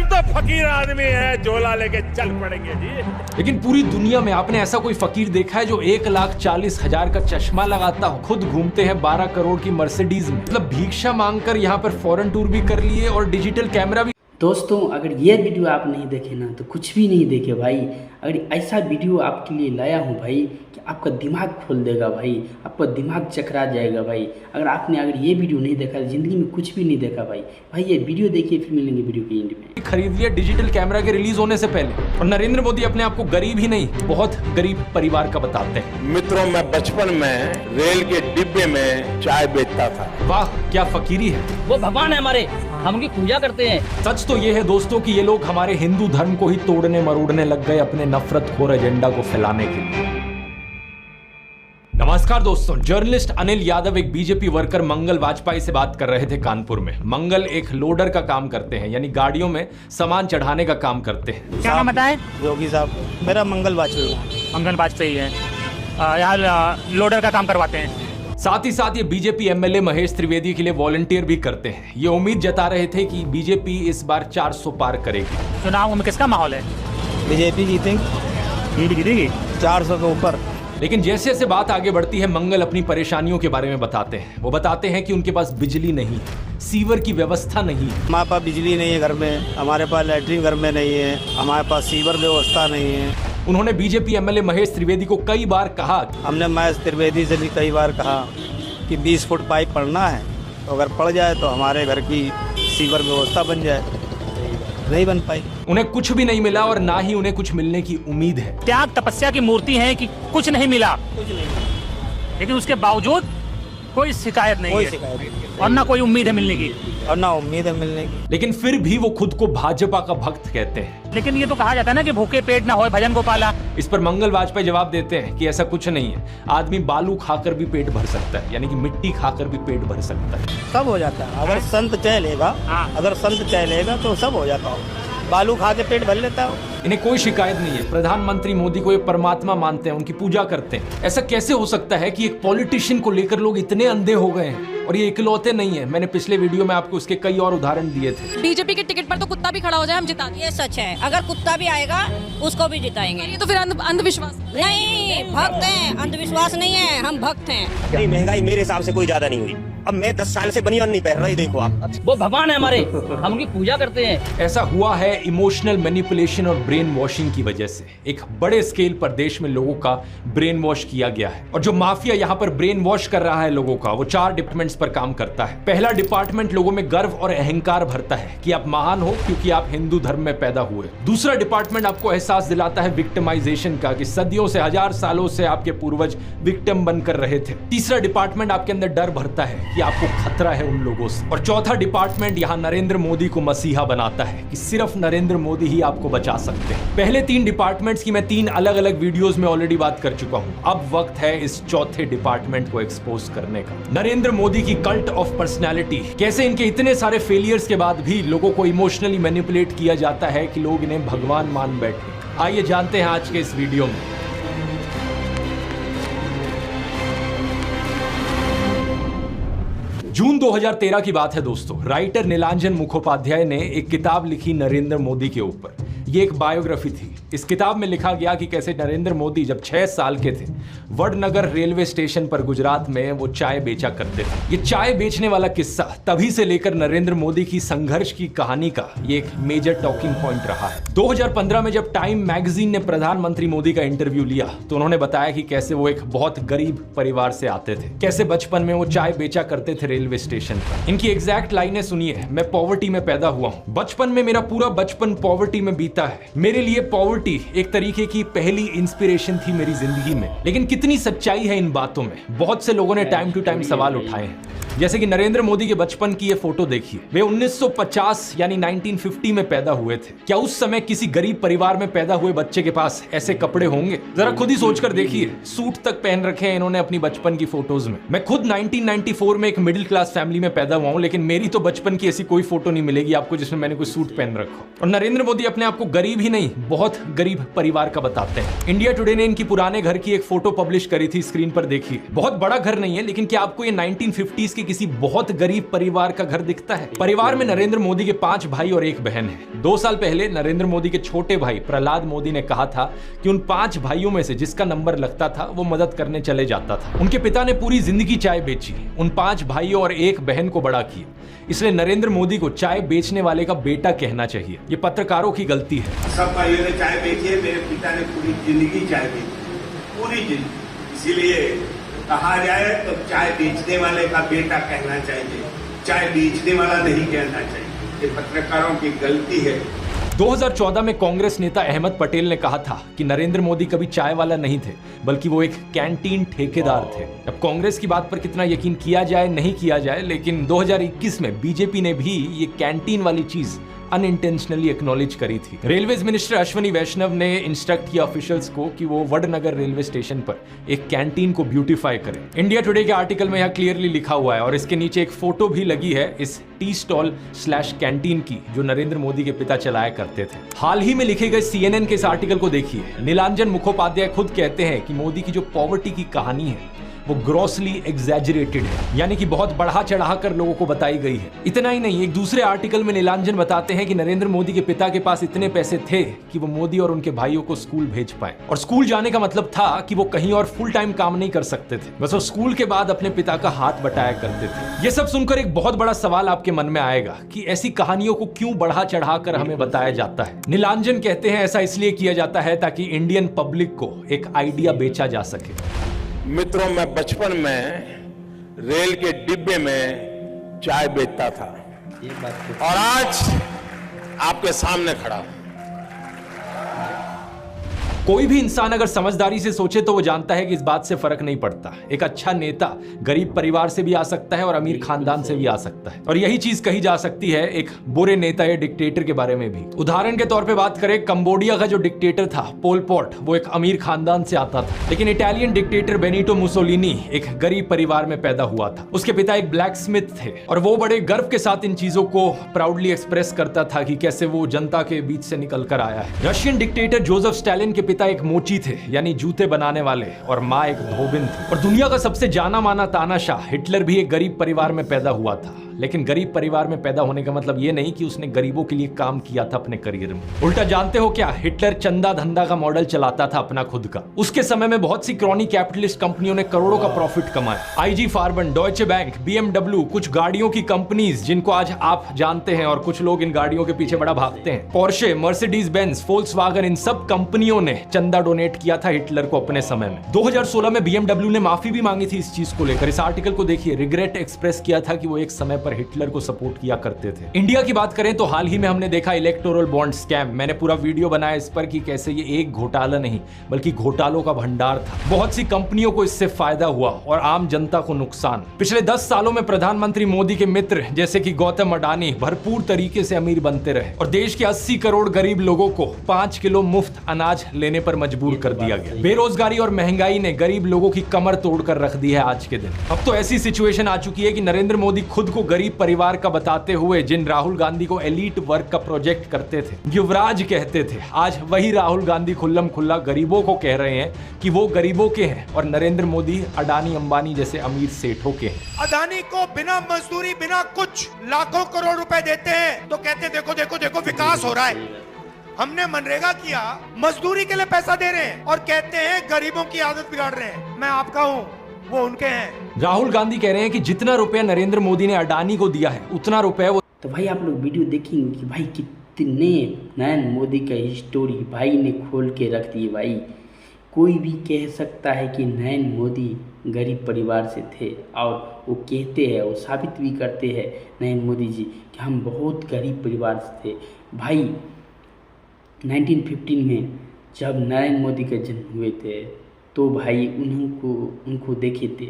तो फकीर आदमी है, झोला लेके चल पड़ेंगे जी। लेकिन पूरी दुनिया में आपने ऐसा कोई फकीर देखा है जो 1,40,000 का चश्मा लगाता हो, खुद घूमते हैं 12 करोड़ की मर्सिडीज में, मतलब भिक्षा मांगकर यहाँ पर फॉरेन टूर भी कर लिए और डिजिटल कैमरा भी। दोस्तों अगर ये वीडियो आप नहीं देखे ना तो कुछ भी नहीं देखे भाई। अगर ऐसा वीडियो आपके लिए लाया हूँ भाई कि आपका दिमाग खोल देगा भाई, आपका दिमाग चकरा जाएगा भाई। अगर ये वीडियो नहीं देखा ज़िंदगी में कुछ भी नहीं देखा भाई ये वीडियो देखिए, फिर मिलेंगे वीडियो के एंड में। खरीद लिया डिजिटल कैमरा के रिलीज होने से पहले। और नरेंद्र मोदी अपने आप को गरीब ही नहीं, बहुत गरीब परिवार का बताते हैं। मित्रों, मैं बचपन में रेल के डिब्बे में चाय बेचता था। वाह क्या फकीरी है। वो भगवान है हमारे, हम उनकी पूजा करते हैं। सच तो ये है दोस्तों कि ये लोग हमारे हिंदू धर्म को ही तोड़ने मरोड़ने लग गए अपने नफरतखोर एजेंडा को फैलाने के लिए। नमस्कार दोस्तों, जर्नलिस्ट अनिल यादव एक बीजेपी वर्कर मंगल वाजपेयी से बात कर रहे थे कानपुर में। मंगल एक लोडर का काम करते हैं, यानी गाड़ियों में सामान चढ़ाने का काम करते हैं। क्या नाम बताए? योगी साहब। मेरा मंगल वाजपेयी है। यहाँ लोडर का काम करवाते हैं। साथ ही साथ ये बीजेपी एमएलए महेश त्रिवेदी के लिए वॉलंटियर भी करते हैं। ये उम्मीद जता रहे थे कि बीजेपी इस बार 400 पार करेगी। चुनाव में किसका माहौल है? बीजेपी जीतेगी 400 के ऊपर। लेकिन जैसे जैसे बात आगे बढ़ती है, मंगल अपनी परेशानियों के बारे में बताते हैं। वो बताते हैं कि उनके पास बिजली नहीं है, सीवर की व्यवस्था नहीं है। हमारे पास बिजली नहीं है घर में, हमारे पास लैट्रिन घर में नहीं है, हमारे पास सीवर व्यवस्था नहीं है। उन्होंने बीजेपी एमएलए महेश त्रिवेदी को कई बार कहा, हमने महेश त्रिवेदी से भी कई बार कहा कि 20 फुट पाइप पड़ना है, तो अगर पड़ जाए तो हमारे घर की सीवर व्यवस्था बन जाए। नहीं बन पाई। उन्हें कुछ भी नहीं मिला और ना ही उन्हें कुछ मिलने की उम्मीद है। त्याग तपस्या की मूर्ति है कि कुछ नहीं मिला, लेकिन उसके बावजूद कोई शिकायत नहीं है और ना कोई उम्मीद है मिलने की। लेकिन फिर भी वो खुद को भाजपा का भक्त कहते हैं। लेकिन ये तो कहा जाता है ना कि भूखे पेट ना होए भजन गोपाला। इस पर मंगल वाजपेयी जवाब देते हैं कि ऐसा कुछ नहीं है, आदमी बालू खाकर भी पेट भर सकता है, यानी कि मिट्टी खाकर भी पेट भर सकता है। सब हो जाता है अगर संत चलेगा, तो सब हो जाता है। बालू खा के पेट भर लेता है। इन्हें कोई शिकायत नहीं है। प्रधानमंत्री मोदी को ये परमात्मा मानते हैं, उनकी पूजा करते हैं। ऐसा कैसे हो सकता है कि एक पॉलिटिशियन को लेकर लोग इतने अंधे हो गए हैं? और ये इकलौते नहीं है, मैंने पिछले वीडियो में आपको उसके कई और उदाहरण दिए थे। बीजेपी के टिकट पर तो कुत्ता भी खड़ा हो जाए हम जिता देंगे। ये सच है, अगर कुत्ता भी आएगा उसको भी जिताएंगे। ये तो फिर अंधविश्वास नहीं, भक्त हैं, अंधविश्वास नहीं है, हम भक्त हैं। महंगाई मेरे हिसाब से कोई ज्यादा नहीं हुई। अब मैं 10 साल से बनियान नहीं पहन रही, देखो आप। वो भगवान है हमारे, हम उनकी पूजा करते हैं। ऐसा हुआ है इमोशनल मैनिपुलेशन और ब्रेन वॉशिंग की वजह से। एक बड़े स्केल पर देश में लोगों का ब्रेन वॉश किया गया है। और जो माफिया यहाँ पर ब्रेन वॉश कर रहा है लोगों का, वो 4 डिपार्टमेंट्स पर काम करता है। पहला डिपार्टमेंट लोगों में गर्व और अहंकार भरता है कि आप महान हो क्योंकि आप हिंदू धर्म में पैदा हुए। दूसरा डिपार्टमेंट आपको एहसास दिलाता है विक्टिमाइजेशन का, कि सदियों से, 1000 सालों से आपके पूर्वज विक्टिम बनकर रहे थे। तीसरा डिपार्टमेंट आपके अंदर डर भरता है कि आपको खतरा है उन लोगों से। और चौथा डिपार्टमेंट यहाँ नरेंद्र मोदी को मसीहा बनाता है कि सिर्फ नरेंद्र मोदी ही आपको बचा सकते हैं। पहले 3 डिपार्टमेंट्स की मैं 3 अलग अलग वीडियोस में ऑलरेडी बात कर चुका हूं। अब वक्त है इस चौथे डिपार्टमेंट को एक्सपोज करने का। नरेंद्र मोदी की कल्ट ऑफ पर्सनैलिटी, कैसे इनके इतने सारे फेलियर्स के बाद भी लोगों को इमोशनली मैनिपुलेट किया जाता है कि लोग इन्हें भगवान मान बैठे। आइए जानते हैं आज के इस वीडियो में। जून 2013 की बात है दोस्तों। राइटर नीलांजन मुखोपाध्याय ने एक किताब लिखी नरेंद्र मोदी के ऊपर। ये एक बायोग्राफी थी। इस किताब में लिखा गया कि कैसे नरेंद्र मोदी जब 6 साल के थे, वडनगर रेलवे स्टेशन पर गुजरात में वो चाय बेचा करते थे। ये चाय बेचने वाला किस्सा तभी से लेकर नरेंद्र मोदी की संघर्ष की कहानी का ये एक मेजर टॉकिंग पॉइंट रहा है। 2015 में जब टाइम मैगजीन ने प्रधानमंत्री मोदी का इंटरव्यू लिया तो उन्होंने बताया कि कैसे वो एक बहुत गरीब परिवार से आते थे, कैसे बचपन में वो चाय बेचा करते थे रेलवे स्टेशन पर। इनकी एग्जैक्ट लाइनें सुनिए। मैं पॉवर्टी में पैदा हुआ हूँ, बचपन में मेरा पूरा बचपन पॉवर्टी में बीता है। मेरे लिए पॉवर्टी एक तरीके की पहली इंस्पिरेशन थी मेरी जिंदगी में। लेकिन कितनी सच्चाई है इन बातों में, बहुत से लोगों ने टाइम टू टाइम सवाल उठाए हैं। जैसे कि नरेंद्र मोदी के बचपन की ये फोटो देखिए। वे 1950 यानी 1950 में पैदा हुए थे। क्या उस समय किसी गरीब परिवार में पैदा हुए बच्चे के पास ऐसे कपड़े होंगे? जरा खुद ही सोचकर देखिए। सूट तक पहन रखे हैं इन्होंने अपनी बचपन की फोटोज में। मैं खुद 1994 में एक मिडिल क्लास फैमिली में पैदा हुआ हूं, लेकिन मेरी तो बचपन की ऐसी कोई फोटो नहीं मिलेगी आपको जिसमें मैंने कोई सूट पहन रखा हो। और नरेंद्र मोदी अपने आप आपको गरीब ही नहीं, बहुत गरीब परिवार का बताते हैं। इंडिया टुडे ने इनकी पुराने घर की एक फोटो पब्लिश करी थी, स्क्रीन पर देखिए। बहुत बड़ा घर नहीं है, लेकिन क्या आपको ये 1950s के किसी बहुत गरीब परिवार का घर दिखता है? परिवार में नरेंद्र मोदी के 5 भाई और 1 बहन है। 2 साल पहले नरेंद्र मोदी के छोटे भाई प्रहलाद मोदी ने कहा था कि उन 5 भाइयों में से जिसका नंबर लगता था वो मदद करने चले जाता था। उनके पिता ने पूरी जिंदगी चाय बेची, उन 5 भाइयों और 1 बहन को बड़ा किया। इसलिए नरेंद्र मोदी को चाय बेचने वाले का बेटा कहना चाहिए। ये पत्रकारों की गलती है। सब भाइयों ने चाय बेची है, मेरे पिता ने पूरी जिंदगी चाय बेची, पूरी जिंदगी। इसीलिए कहा जाए तो चाय बेचने वाले का बेटा कहना चाहिए, चाय बेचने वाला नहीं कहना चाहिए। ये पत्रकारों की गलती है। 2014 में कांग्रेस नेता अहमद पटेल ने कहा था कि नरेंद्र मोदी कभी चाय वाला नहीं थे, बल्कि वो एक कैंटीन ठेकेदार थे। अब कांग्रेस की बात पर कितना यकीन किया जाए नहीं किया जाए, लेकिन 2021 में बीजेपी ने भी ये कैंटीन वाली चीज अनइंटेंशनली एक्नॉलेज करी थी। रेलवेज मिनिस्टर अश्विनी वैष्णव ने इंस्ट्रक्ट किया ऑफिशियल्स को कि वो वडनगर रेलवे स्टेशन पर एक कैंटीन को ब्यूटीफाई करें। इंडिया टुडे के आर्टिकल में यह क्लियरली लिखा हुआ है और इसके नीचे एक फोटो भी लगी है इस टी स्टॉल / कैंटीन की, जो नरेंद्र मोदी के पिता चलाया करते थे। हाल ही में लिखे गए CNN के इस आर्टिकल को देखिए। नीलांजन मुखोपाध्याय खुद कहते हैं कि मोदी की जो पॉवर्टी की कहानी है वो ग्रॉसली एग्जैजरेटेड है, यानी कि बहुत बढ़ा चढ़ा कर लोगों को बताई गई है। इतना ही नहीं, एक दूसरे आर्टिकल में नीलांजन बताते हैं कि नरेंद्र मोदी के पिता के पास इतने पैसे थे कि वो मोदी और उनके भाइयों को स्कूल भेज पाए। और स्कूल जाने का मतलब था कि वो कहीं और फुल टाइम काम नहीं कर सकते थे, बस वो स्कूल के बाद अपने पिता का हाथ बटाया करते थे। ये सब सुनकर एक बहुत बड़ा सवाल आपके मन में आएगा कि ऐसी कहानियों को क्यों बढ़ा चढ़ा कर हमें बताया जाता है। नीलांजन कहते हैं ऐसा इसलिए किया जाता है ताकि इंडियन पब्लिक को एक आइडिया बेचा जा सके। मित्रों, मैं बचपन में रेल के डिब्बे में चाय बेचता था और आज आपके सामने खड़ा हूं। कोई भी इंसान अगर समझदारी से सोचे तो वो जानता है कि इस बात से फर्क नहीं पड़ता। एक अच्छा नेता गरीब परिवार से भी आ सकता है और अमीर खानदान से भी आ सकता है, और यही चीज कही जा सकती है एक बुरे नेता या डिक्टेटर के बारे में भी। उदाहरण के तौर पे बात करें, कंबोडिया का जो डिक्टेटर था पोल पॉट, वो एक अमीर खानदान से आता था, लेकिन इटालियन डिक्टेटर बेनिटो मुसोलिनी एक गरीब परिवार में पैदा हुआ था। उसके पिता एक ब्लैक स्मिथ थे और वो बड़े गर्व के साथ इन चीजों को प्राउडली एक्सप्रेस करता था कि कैसे वो जनता के बीच से निकल कर आया है। रशियन डिक्टेटर जोसेफ स्टालिन के पिता एक मोची थे, यानी जूते बनाने वाले, और माँ एक धोबिन थी। और दुनिया का सबसे जाना माना तानाशाह हिटलर भी एक गरीब परिवार में पैदा हुआ था। लेकिन गरीब परिवार में पैदा होने का मतलब ये नहीं कि उसने गरीबों के लिए काम किया था अपने करियर में। उल्टा जानते हो क्या, हिटलर चंदा धंधा का मॉडल चलाता था अपना खुद का। उसके समय में बहुत सी क्रॉनी कैपिटलिस्ट कंपनियों ने करोड़ों का प्रॉफिट कमाया। IG फार्बन, डॉयचे बैंक, BMW, कुछ गाड़ियों की कंपनीज जिनको आज आप जानते हैं और कुछ लोग इन गाड़ियों के पीछे बड़ा भागते हैं, पोर्शे, मर्सिडीज बेंज, फोल्क्सवागन, इन सब कंपनियों ने चंदा डोनेट किया था हिटलर को अपने समय में। 2016 में BMW ने माफी भी मांगी थी इस चीज को लेकर। इस आर्टिकल को देखिए, रिग्रेट एक्सप्रेस किया था कि वो एक समय पर हिटलर को सपोर्ट किया करते थे। इंडिया की बात करें तो हाल ही में हमने देखा इलेक्टोरल बॉन्ड स्कैम। मैंने पूरा वीडियो बनाया इस पर कि कैसे ये एक घोटाला नहीं बल्कि घोटालों का भंडार था। बहुत सी कंपनियों को इससे फायदा हुआ और आम जनता को नुकसान। पिछले 10 सालों में प्रधानमंत्री मोदी के मित्र जैसे कि गौतम अडानी भरपूर तरीके से अमीर बनते रहे और देश के 80 करोड़ गरीब लोगों को 5 किलो मुफ्त अनाज लेने पर मजबूर कर दिया गया। बेरोजगारी और महंगाई ने गरीब लोगों की कमर तोड़कर रख दी है आज के दिन। अब तो ऐसी सिचुएशन आ चुकी है कि नरेंद्र मोदी खुद को गरीब परिवार का बताते हुए जिन राहुल गांधी को एलीट वर्ग का प्रोजेक्ट करते थे, युवराज कहते थे, आज वही राहुल गांधी खुल्लम खुल्ला गरीबों को कह रहे हैं कि वो गरीबों के हैं और नरेंद्र मोदी अडानी अंबानी जैसे अमीर सेठों के हैं। अडानी को बिना मजदूरी बिना कुछ लाखों करोड़ रुपए देते हैं तो कहते देखो देखो देखो विकास हो रहा है। हमने मनरेगा किया, मजदूरी के लिए पैसा दे रहे हैं और कहते हैं गरीबों की आदत बिगाड़ रहे हैं। मैं आपका हूं, वो उनके हैं। राहुल गांधी कह रहे हैं कि जितना रुपया नरेंद्र मोदी ने अडानी को दिया है उतना रुपया वो। तो भाई आप लोग वीडियो देखेंगे कि भाई कितने नरेंद्र मोदी का स्टोरी भाई ने खोल के रख दिए। भाई कोई भी कह सकता है कि नरेंद्र मोदी गरीब परिवार से थे और वो कहते हैं, वो साबित भी करते हैं नरेंद्र मोदी जी कि हम बहुत गरीब परिवार से थे। भाई 1915 में जब नरेंद्र मोदी का जन्म हुए थे तो भाई उनको देखे थे,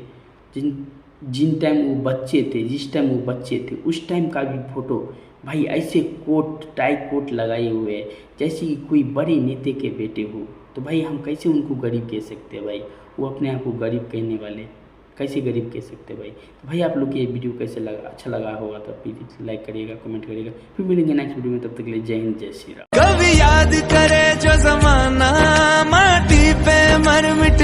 जिन टाइम वो बच्चे थे, जिस टाइम वो बच्चे थे उस टाइम का भी फोटो भाई ऐसे कोट टाई कोट लगाए हुए हैं जैसे कि कोई बड़े नेता के बेटे हो। तो भाई हम कैसे उनको गरीब कह सकते हैं? भाई वो अपने आप को गरीब कहने वाले, कैसे गरीब कह सकते हैं? भाई तो भाई आप लोग को ये वीडियो कैसे लगा, अच्छा लगा होगा तो प्लीज़ लाइक करिएगा, कमेंट करिएगा। फिर मिलेंगे नेक्स्ट वीडियो में, तब तक के लिए जय हिंद, जय श्री राम। याद करे जो जमाना, माटी पे मर मिट